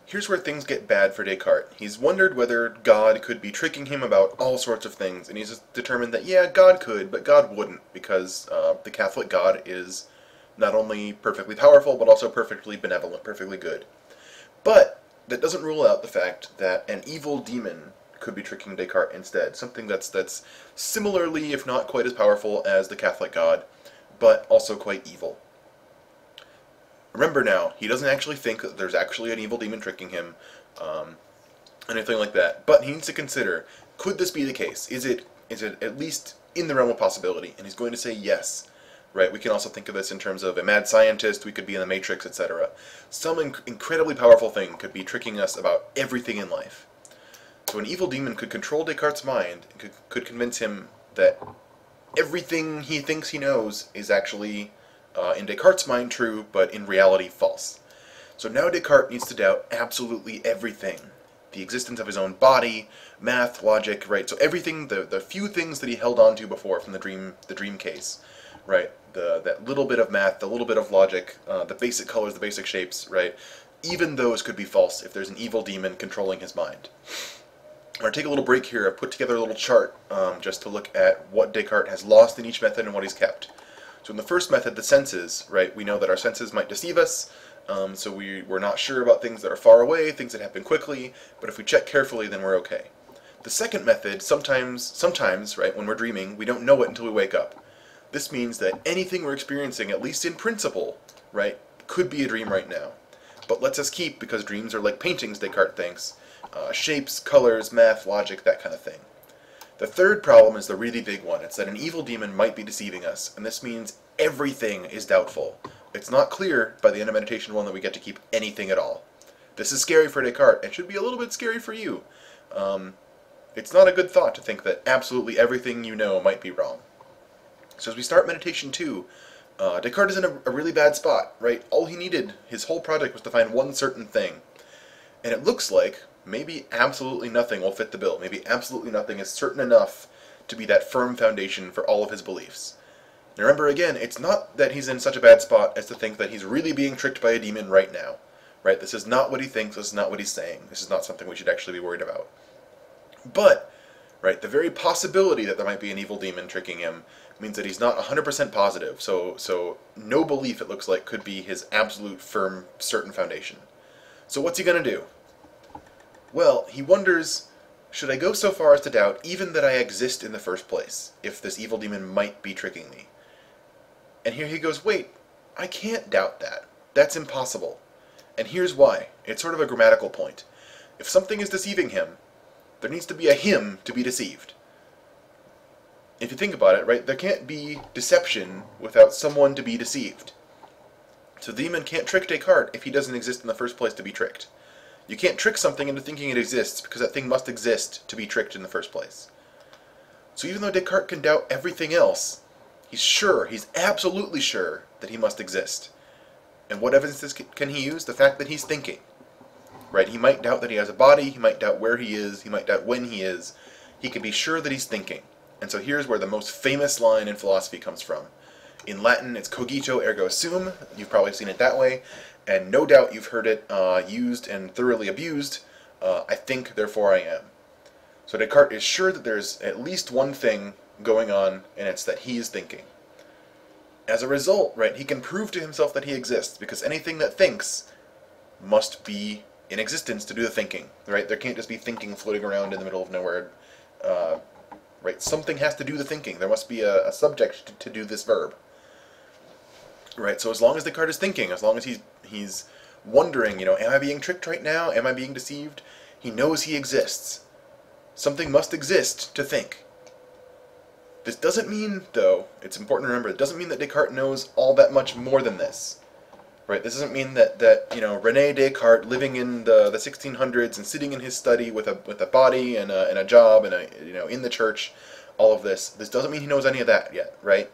here's where things get bad for Descartes. He's wondered whether God could be tricking him about all sorts of things, and he's determined that, yeah, God could, but God wouldn't, because the Catholic God is not only perfectly powerful, but also perfectly benevolent, perfectly good. But that doesn't rule out the fact that an evil demon could be tricking Descartes instead, something that's similarly, if not quite as powerful as the Catholic God, but also quite evil. Remember now, he doesn't actually think that there's actually an evil demon tricking him, anything like that. But he needs to consider, could this be the case? Is it at least in the realm of possibility? And he's going to say yes. Right? We can also think of this in terms of a mad scientist, we could be in the Matrix, etc. Some incredibly powerful thing could be tricking us about everything in life. So an evil demon could control Descartes' mind, and could convince him that everything he thinks he knows is actually in Descartes' mind true, but in reality false. So now Descartes needs to doubt absolutely everything. The existence of his own body, math, logic, right? So everything, the few things that he held on to before from the dream case, right? That little bit of math, the little bit of logic, the basic colors, the basic shapes, right? Even those could be false if there's an evil demon controlling his mind. I'm going to take a little break here. I've put together a little chart just to look at what Descartes has lost in each method and what he's kept. So in the first method, the senses, right, we know that our senses might deceive us, so we're not sure about things that are far away, things that happen quickly, but if we check carefully, then we're okay. The second method, sometimes, right, when we're dreaming, we don't know it until we wake up. This means that anything we're experiencing, at least in principle, right, could be a dream right now. But lets us keep, because dreams are like paintings, Descartes thinks, shapes, colors, math, logic, that kind of thing. The third problem is the really big one. It's that an evil demon might be deceiving us, and this means everything is doubtful. It's not clear by the end of Meditation 1 that we get to keep anything at all. This is scary for Descartes, and should be a little bit scary for you. It's not a good thought to think that absolutely everything you know might be wrong. So as we start Meditation 2, Descartes is in a really bad spot, right? All he needed, his whole project, was to find one certain thing. And it looks like maybe absolutely nothing will fit the bill. Maybe absolutely nothing is certain enough to be that firm foundation for all of his beliefs. Now remember again, it's not that he's in such a bad spot as to think that he's really being tricked by a demon right now. Right? This is not what he thinks, this is not what he's saying. This is not something we should actually be worried about. But, right, the very possibility that there might be an evil demon tricking him means that he's not 100% positive. So no belief, it looks like, could be his absolute firm, certain foundation. So what's he going to do? Well, he wonders, should I go so far as to doubt even that I exist in the first place, if this evil demon might be tricking me? And here he goes, wait, I can't doubt that. That's impossible. And here's why. It's sort of a grammatical point. If something is deceiving him, there needs to be a him to be deceived. If you think about it, right, there can't be deception without someone to be deceived. So the demon can't trick Descartes if he doesn't exist in the first place to be tricked. You can't trick something into thinking it exists, because that thing must exist to be tricked in the first place. So even though Descartes can doubt everything else, he's absolutely sure that he must exist. And what evidence can he use? The fact that he's thinking. Right? He might doubt that he has a body, he might doubt where he is, he might doubt when he is. He can be sure that he's thinking. And so here's where the most famous line in philosophy comes from. In Latin, it's cogito ergo sum. You've probably seen it that way. And no doubt you've heard it used and thoroughly abused. I think, therefore I am. So Descartes is sure that there's at least one thing going on, and it's that he is thinking. As a result, right, he can prove to himself that he exists, because anything that thinks must be in existence to do the thinking. Right? There can't just be thinking floating around in the middle of nowhere. Right? Something has to do the thinking. There must be a subject to do this verb. Right? So as long as Descartes is thinking, as long as he's wondering, am I being tricked right now? Am I being deceived? He knows he exists. Something must exist to think. This doesn't mean, though, it's important to remember, it doesn't mean that Descartes knows all that much more than this. Right? This doesn't mean that René Descartes, living in the 1600s and sitting in his study with a body and a job and in the church, all of this. This doesn't mean he knows any of that yet, right?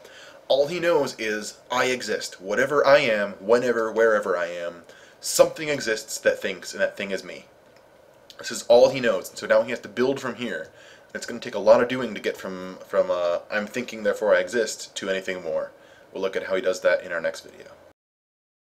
All he knows is, I exist. Whatever I am, whenever, wherever I am, something exists that thinks, and that thing is me. This is all he knows. So now he has to build from here. It's going to take a lot of doing to get from I'm thinking, therefore I exist, to anything more. We'll look at how he does that in our next video.